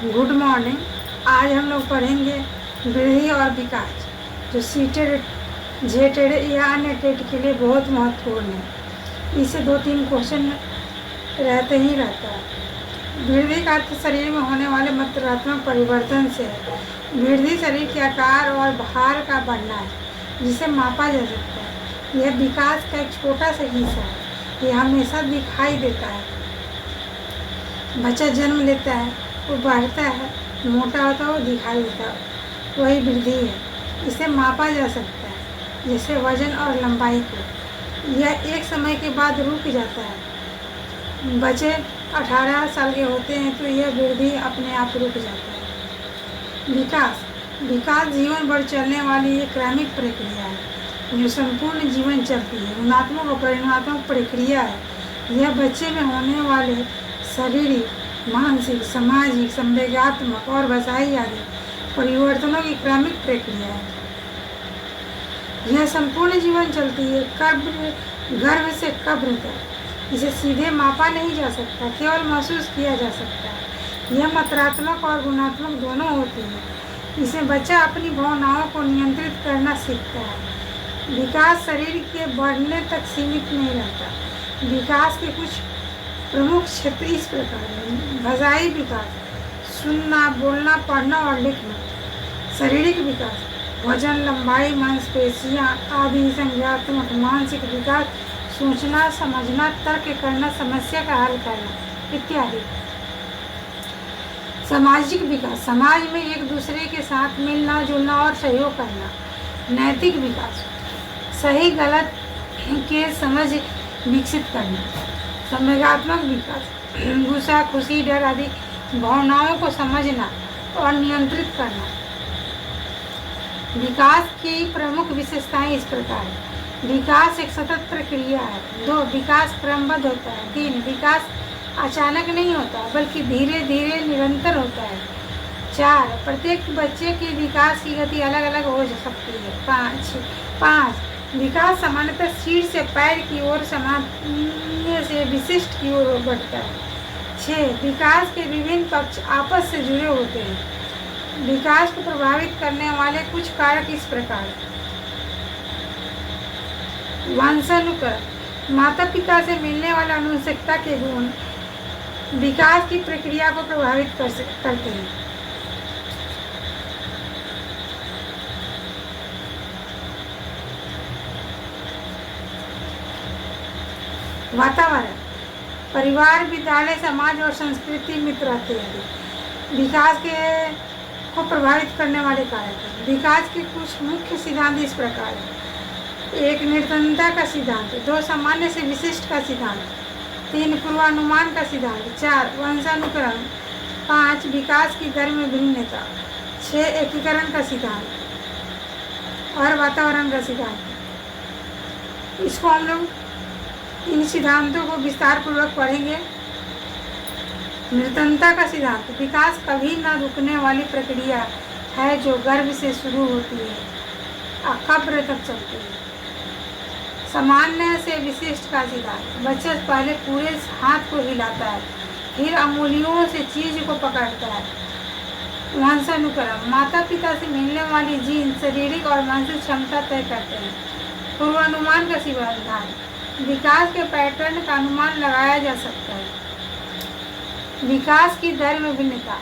Good morning. आज हम लोग पढ़ेंगे वृद्धि और विकास, जो सीटेड, जेटेड या अन्य टेट के लिए बहुत महत्वपूर्ण है। इससे 2-3 क्वेश्चन रहते ही रहता है। वृद्धि का अर्थ शरीर में होने वाले मात्रात्मक परिवर्तन से है। वृद्धि शरीर के आकार और भार का बढ़ना है, जिसे मापा जा सकता है। यह विकास का एक छोटा सा हिस्सा है। यह हमेशा दिखाई देता है। बच्चा जन्म लेता है, वो बढ़ता है, मोटा होता है, वो दिखाई देता है, वही वृद्धि है। इसे मापा जा सकता है, जैसे वजन और लंबाई को। यह एक समय के बाद रुक जाता है। बच्चे 18 साल के होते हैं तो यह वृद्धि अपने आप रुक जाता है। विकास जीवन भर चलने वाली एक क्रमिक प्रक्रिया है, जो संपूर्ण जीवन चलती है। गुणात्मक और परिमाणात्मक प्रक्रिया है। यह बच्चे में होने वाले शारीरिक, मानसिक, सामाजिक, संवेगात्मक और भाषाई आदि परिवर्तनों की क्रमिक प्रक्रिया है। यह संपूर्ण जीवन चलती है, गर्भ से कब्र तक। इसे सीधे मापा नहीं जा सकता, केवल महसूस किया जा सकता है। यह मात्रात्मक और गुणात्मक दोनों होती है। इसे बच्चा अपनी भावनाओं को नियंत्रित करना सीखता है। विकास शरीर के बढ़ने तक सीमित नहीं रहता। विकास के कुछ प्रमुख क्षेत्र इस प्रकार हैं। भाषाई विकास, सुनना, बोलना, पढ़ना और लिखना। शारीरिक विकास, वजन, लंबाई, मांसपेशियां आदि। संज्ञानात्मक, मानसिक विकास, सोचना, समझना, तर्क करना, समस्या का हल करना इत्यादि। सामाजिक विकास, समाज में एक दूसरे के साथ मिलना जुलना और सहयोग करना। नैतिक विकास, सही गलत के समझ विकसित करना। संवेगात्मक विकास, गुस्सा, खुशी, डर आदि भावनाओं को समझना और नियंत्रित करना। विकास की प्रमुख विशेषताएं इस प्रकार हैं। विकास एक सतत प्रक्रिया है। 2. विकास क्रमबद्ध होता है। 3. विकास अचानक नहीं होता, बल्कि धीरे धीरे निरंतर होता है। 4. प्रत्येक बच्चे के विकास की गति अलग अलग हो सकती है। 5. विकास सामान्यतः सिर से पैर की ओर, सामान्य से विशिष्ट की ओर बढ़ता है। 6. विकास के विभिन्न पक्ष आपस से जुड़े होते हैं। विकास को प्रभावित करने वाले कुछ कारक इस प्रकार हैं। वंशानुक्रम, माता पिता से मिलने वाला आनुवंशिकता के गुण विकास की प्रक्रिया को प्रभावित करते हैं। वातावरण, परिवार, विद्यालय, समाज और संस्कृति, मित्र आदि विकास को प्रभावित करने वाले कारक हैं। विकास के कुछ मुख्य सिद्धांत इस प्रकार हैं। 1. निर्धनता का सिद्धांत। 2. सामान्य से विशिष्ट का सिद्धांत। 3. पूर्वानुमान का सिद्धांत। 4. वंशानुक्रम। 5. विकास की दर में भिन्नता। 6. एकीकरण का सिद्धांत और वातावरण का सिद्धांत। इसको हम लोग इन सिद्धांतों को विस्तार पूर्वक पढ़ेंगे। निर्धनता का सिद्धांत, विकास कभी न रुकने वाली प्रक्रिया है, जो गर्भ से शुरू होती है और कब्र तक चलती है। सामान्य से विशिष्ट का सिद्धांत, बच्चा पहले पूरे हाथ को हिलाता है, फिर अंगुलियों से चीज को पकड़ता है। वंशानुक्रम, माता पिता से मिलने वाली जीन शारीरिक और मानसिक क्षमता तय करते हैं। पूर्वानुमान का सिद्धांत, विकास के पैटर्न का अनुमान लगाया जा सकता है। विकास की दर में भिन्नता,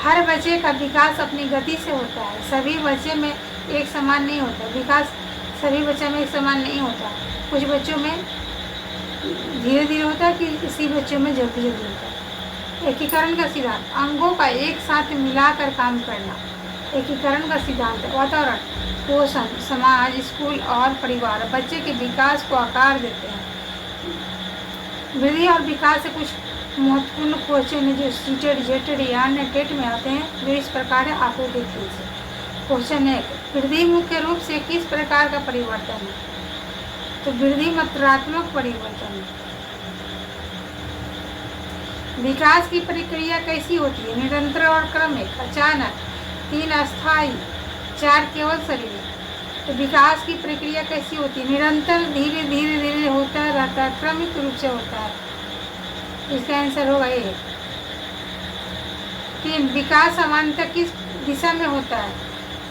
हर बच्चे का विकास अपनी गति से होता है। सभी बच्चे में एक समान नहीं होता। विकास सभी बच्चों में एक समान नहीं होता। कुछ बच्चों में धीरे धीरे होता है, कि किसी बच्चों में जल्दी जल्दी होता है। एकीकरण का सिद्धांत, अंगों का एक साथ मिलाकर काम करना। एकीकरण का सिद्धांत, वातावरण, पोषण, समाज, स्कूल और परिवार बच्चे के विकास को आकार देते हैं। वृद्धि और विकास से कुछ महत्वपूर्ण क्वेश्चन है, जो सीटेड, जेटेड या अन्य टेट में आते हैं, जो इस प्रकार है। आपको देख लीजिए। क्वेश्चन 1. वृद्धि मुख्य रूप से किस प्रकार का परिवर्तन है? तो वृद्धि मात्रात्मक परिवर्तन है। विकास की प्रक्रिया कैसी होती है? निरंतर और क्रमिक, अचानक। 3. अस्थायी। 4. केवल शरीर। तो विकास की प्रक्रिया कैसी होती है? निरंतर, धीरे धीरे धीरे होता रहता है, क्रमिक रूप से होता है। इसका आंसर होगा ए। 3 विकास सामान्यतः किस दिशा में होता है?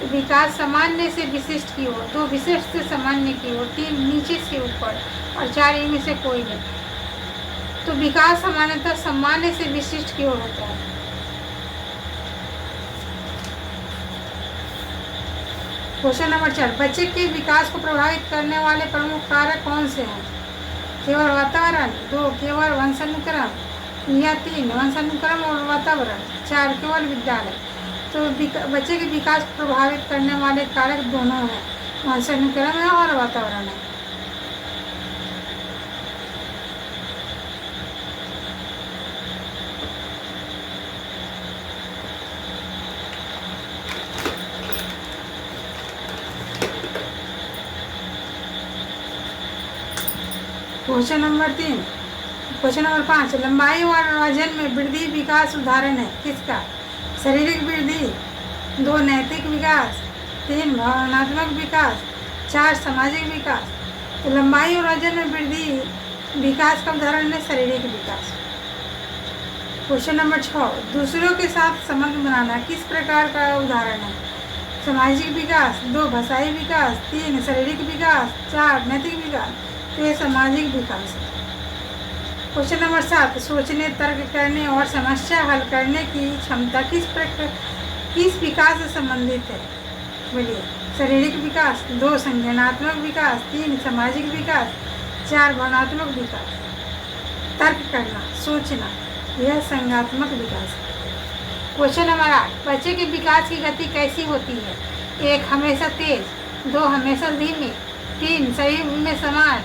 तो विकास सामान्य से विशिष्ट की ओर, 2 विशिष्ट से सामान्य की ओर, 3 नीचे से ऊपर और 4 इनमें से कोई नहीं। तो विकास सामान्यतः सामान्य से विशिष्ट की ओर होता है। क्वेश्चन नंबर 4, बच्चे के विकास को प्रभावित करने वाले प्रमुख कारक कौन से हैं? केवल वातावरण, 2 केवल वंशानुक्रम या 3 वंशानुक्रम और वातावरण, 4 केवल विद्यालय। तो बच्चे के विकास को प्रभावित करने वाले कारक दोनों हैं, वंशानुक्रम है और वातावरण है। क्वेश्चन नंबर 3, क्वेश्चन नंबर 5, लंबाई और वजन में वृद्धि विकास उदाहरण है किसका? शारीरिक वृद्धि, 2 नैतिक विकास, 3 भावनात्मक विकास, 4 सामाजिक विकास। तो लंबाई और वजन में वृद्धि विकास का उदाहरण है शारीरिक विकास। क्वेश्चन नंबर 6, दूसरों के साथ संबंध बनाना किस प्रकार का उदाहरण है? सामाजिक विकास, 2 भाषाई विकास, 3 शारीरिक विकास, 4 नैतिक विकास। तो ये सामाजिक विकास है। क्वेश्चन नंबर 7, सोचने, तर्क करने और समस्या हल करने की क्षमता किस विकास से संबंधित है? बोलिए। शारीरिक विकास, 2 संज्ञानात्मक विकास, 3 सामाजिक विकास, 4 भावनात्मक विकास। तर्क करना, सोचना, यह संज्ञानात्मक विकास है। क्वेश्चन नंबर 8, बच्चे के विकास की गति कैसी होती है? 1 हमेशा तेज, 2 हमेशा धीमी, 3 सभी में समान,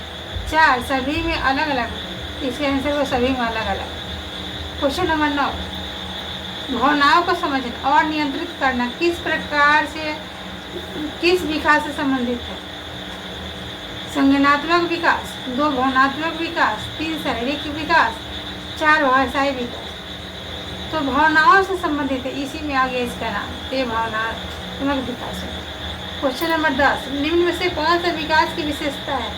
4 सभी में अलग अलग। इसके आंसर को सभी में अलग अलग। क्वेश्चन नंबर 9, भावनाओं को समझना और नियंत्रित करना किस प्रकार से किस विकास से संबंधित है? संज्ञानात्मक विकास, 2 भावनात्मक विकास, 3 शारीरिक विकास, 4 भाषाई विकास। तो भावनाओं से संबंधित है, इसी में आ गया इसका नाम, ये भावनात्मक विकास है। क्वेश्चन नंबर 10, निम्न में से कौन सा विकास की विशेषता है?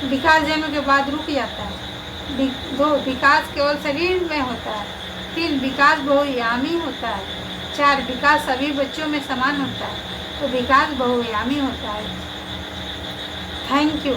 विकास जन्म के बाद रुक जाता है, 2 विकास केवल शरीर में होता है, 3 विकास बहुआयामी होता है, 4 विकास सभी बच्चों में समान होता है। तो विकास बहुआयामी होता है। Thank you.